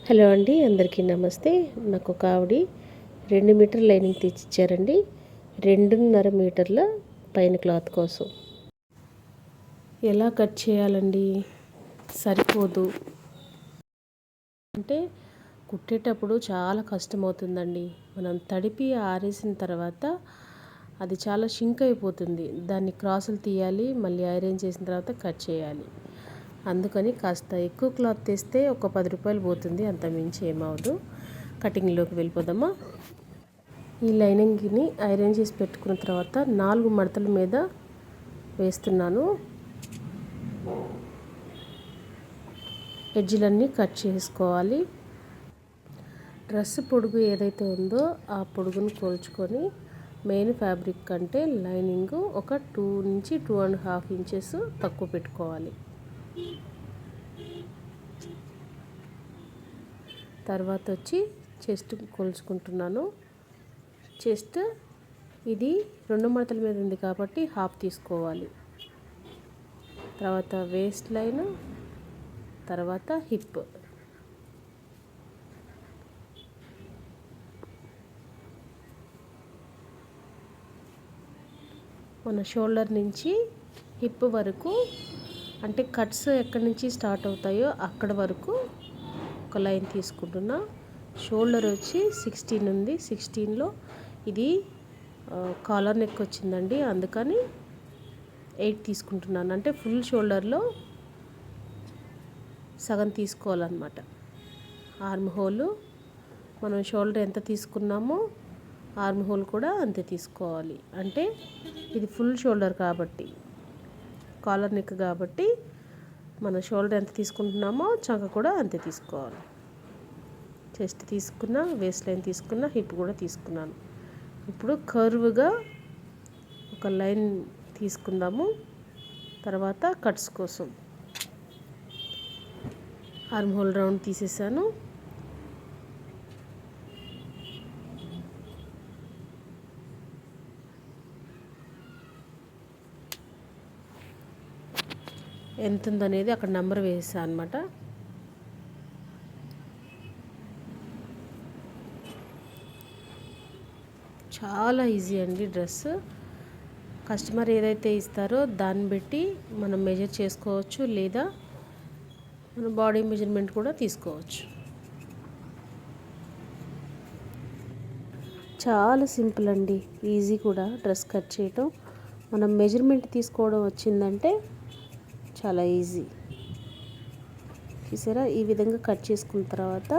Hello అండి, అందరికీ నమస్తే. నాకు ఒక ఆవిడ 2 మీటర్ లైనింగ్ తెచ్చిచ్చారండి. 2.5 మీటర్ల పైన క్లాత్ కోసం. ఎలా కట్ చేయాలండి? సరిపోదు అంటే కుట్టేటప్పుడు చాలా కష్టమవుతుందండి. మనం తడిపి ఆరేసిన తర్వాత అది చాలా షింక్ అయిపోతుంది. దాన్ని క్రాసులు తీయాలి, మళ్ళీ ఐరన్ చేసిన తర్వాత కట్ చేయాలి. అందుకని కాస్త ఎక్కువ క్లాత్ తెస్తే ఒక 10 రూపాయలు పోతుంది, అంత మించి ఏమవదు. కటింగ్లోకి వెళ్ళిపోదామా. ఈ లైనింగ్ని ఐరన్ చేసి పెట్టుకున్న తర్వాత 4 మడతల మీద వేస్తున్నాను. ఎడ్జ్లన్నీ కట్ చేసుకోవాలి. డ్రెస్ పొడుగు ఏదైతే ఉందో ఆ పొడుగును కొలుచుకొని మెయిన్ ఫ్యాబ్రిక్ కంటే లైనింగ్ ఒక 2 నుంచి 2.5 ఇంచెస్ తక్కువ పెట్టుకోవాలి. తర్వాత వచ్చి చెస్ట్ కొలుచుకుంటున్నాను. చెస్ట్ ఇది 2 మడతల మీద ఉంది కాబట్టి హాఫ్ తీసుకోవాలి. తర్వాత వేస్ట్ లైన్, తర్వాత హిప్. మన షోల్డర్ నుంచి హిప్ వరకు, అంటే కట్స్ ఎక్కడి నుంచి స్టార్ట్ అవుతాయో అక్కడ వరకు ఒక లైన్ తీసుకుంటున్నా. షోల్డర్ వచ్చి 16 ఉంది. 16లో ఇది కాలర్ నెక్ వచ్చిందండి, అందుకని 8 తీసుకుంటున్నాను. అంటే ఫుల్ షోల్డర్లో సగం తీసుకోవాలన్నమాట. ఆర్మ్ హోల్ మనం షోల్డర్ ఎంత తీసుకున్నామో ఆర్మ్ హోల్ కూడా అంతే తీసుకోవాలి. అంటే ఇది ఫుల్ షోల్డర్ కాబట్టి, కాలర్ నెక్ కాబట్టి మన షోల్డర్ ఎంత తీసుకుంటున్నామో చంక కూడా అంతే తీసుకోవాలి. చెస్ట్ తీసుకున్నా, వేస్ట్ లైన్ తీసుకున్నా, హిప్ కూడా తీసుకున్నాను. ఇప్పుడు కర్వ్గా ఒక లైన్ తీసుకుందాము. తర్వాత కట్స్ కోసం ఆర్మ్ హోల్ రౌండ్ తీసేసాను. ఎంత ఉందనేది అక్కడ నెంబర్ వేసాను అనమాట. చాలా ఈజీ అండి డ్రెస్. కస్టమర్ ఏదైతే ఇస్తారో దాన్ని బట్టి మనం మెజర్ చేసుకోవచ్చు, లేదా మన బాడీ మెజర్మెంట్ కూడా తీసుకోవచ్చు. చాలా సింపుల్ అండి, ఈజీ కూడా డ్రెస్ కట్ చేయటం. మనం మెజర్మెంట్ తీసుకోవడం వచ్చిందంటే చాలా ఈజీ. చూసారా, ఈ విధంగా కట్ చేసుకున్న తర్వాత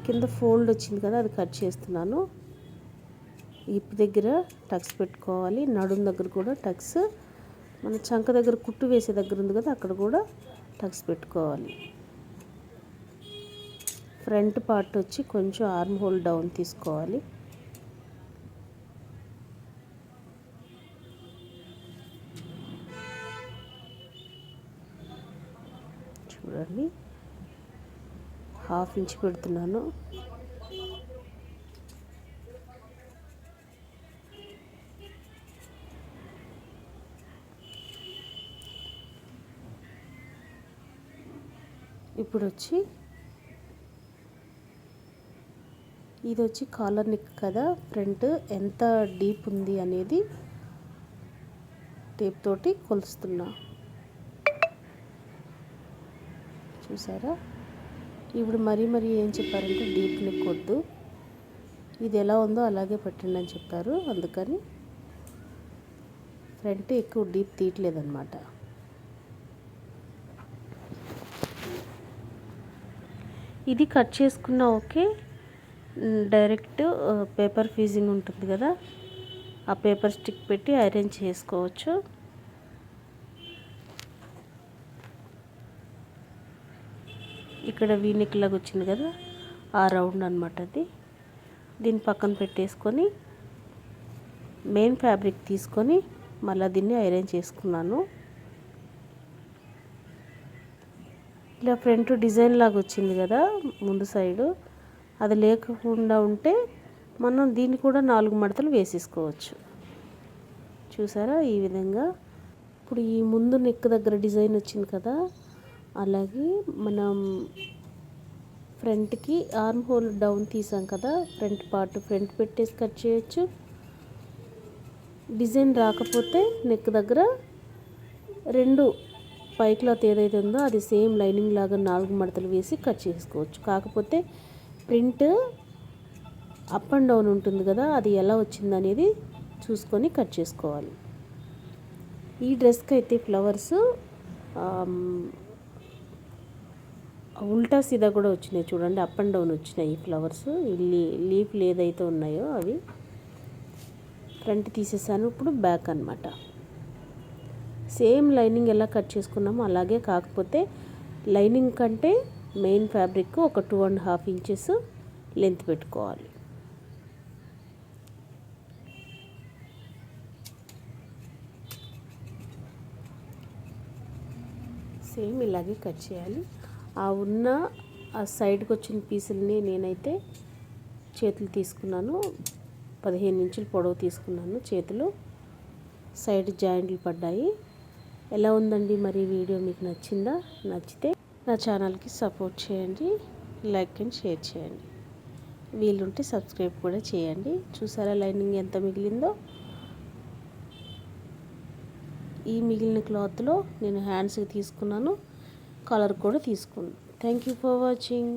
కింద ఫోల్డ్ వచ్చింది కదా, అది కట్ చేస్తున్నాను. హిప్ దగ్గర టక్స్ పెట్టుకోవాలి, నడుము దగ్గర కూడా టక్స్, మన చంక దగ్గర కుట్టు వేసే దగ్గర ఉంది కదా అక్కడ కూడా టక్స్ పెట్టుకోవాలి. ఫ్రంట్ పార్ట్ వచ్చి కొంచెం ఆర్మ్ హోల్ డౌన్ తీసుకోవాలి. చూడండి, 1/2 ఇంచ్ పెడుతున్నాను. ఇప్పుడు వచ్చి ఇది వచ్చి కాలర్ నెక్ కదా, ఫ్రంట్ ఎంత డీప్ ఉంది అనేది టేప్ తోటి కొలుస్తున్నా. చూసారా, ఇప్పుడు మరీ ఏం చెప్పారంటే డీప్ నెక్ వద్దు, ఇది ఎలా ఉందో అలాగే పెట్టండి అని చెప్పారు. అందుకని ఫ్రంట్ ఎక్కువ డీప్ తీయట్లేదన్నమాట. ఇది కట్ చేసుకున్న ఓకే. డైరెక్ట్ పేపర్ ఫీజింగ్ ఉంటుంది కదా, ఆ పేపర్ స్టిక్ పెట్టి ఐరన్ చేసుకోవచ్చు. ఇక్కడ వీనెక్ లాగా వచ్చింది కదా, ఆ రౌండ్ అనమాట అది. దీన్ని పక్కన పెట్టేసుకొని మెయిన్ ఫ్యాబ్రిక్ తీసుకొని మళ్ళీ దీన్ని ఐరన్ చేసుకున్నాను. ఇలా ఫ్రంట్ డిజైన్ లాగా వచ్చింది కదా ముందు సైడు, అది లేకుండా ఉంటే మనం దీన్ని కూడా 4 మడతలు వేసేసుకోవచ్చు. చూసారా, ఈ విధంగా ఇప్పుడు ఈ ముందు నెక్ దగ్గర డిజైన్ వచ్చింది కదా, అలాగే మనం ఫ్రంట్కి ఆర్మ్ హోల్ డౌన్ తీసాం కదా, ఫ్రంట్ పార్ట్ ఫ్రంట్ పెట్టేసి కట్ చేయొచ్చు. డిజైన్ రాకపోతే నెక్ దగ్గర రెండు పై క్లాత్ ఏదైతే ఉందో అది సేమ్ లైనింగ్ లాగా 4 మడతలు వేసి కట్ చేసుకోవచ్చు. కాకపోతే ప్రింట్ అప్ అండ్ డౌన్ ఉంటుంది కదా, అది ఎలా వచ్చింది అనేది చూసుకొని కట్ చేసుకోవాలి. ఈ డ్రెస్కి అయితే ఫ్లవర్స్ ఉల్టా సీదా కూడా వచ్చినాయి చూడండి, అప్ అండ్ డౌన్ వచ్చినాయి ఈ ఫ్లవర్స్. లీఫ్లు ఏదైతే ఉన్నాయో అవి ఫ్రంట్ తీసేసాను. ఇప్పుడు బ్యాక్ అన్నమాట. సేమ్ లైనింగ్ ఎలా కట్ చేసుకున్నామో అలాగే, కాకపోతే లైనింగ్ కంటే మెయిన్ ఫ్యాబ్రిక్ ఒక 2.5 ఇంచెస్ లెంత్ పెట్టుకోవాలి. సేమ్ ఇలాగే కట్ చేయాలి. ఆ సైడ్కి వచ్చిన పీసులని నేనైతే చేతులు తీసుకున్నాను, 15 ఇంచులు పొడవు తీసుకున్నాను. చేతులు సైడ్ జాయింట్లు పడ్డాయి. ఎలా ఉందండి మరి వీడియో మీకు నచ్చిందా? నచ్చితే నా ఛానల్కి సపోర్ట్ చేయండి, లైక్ అండ్ షేర్ చేయండి, వీలుంటే సబ్స్క్రైబ్ కూడా చేయండి. చూసారా లైనింగ్ ఎంత మిగిలిందో? ఈ మిగిలిన క్లాత్లో నేను హ్యాండ్స్కి తీసుకున్నాను, కలర్ కూడా తీసుకున్నాను. Thank you for watching.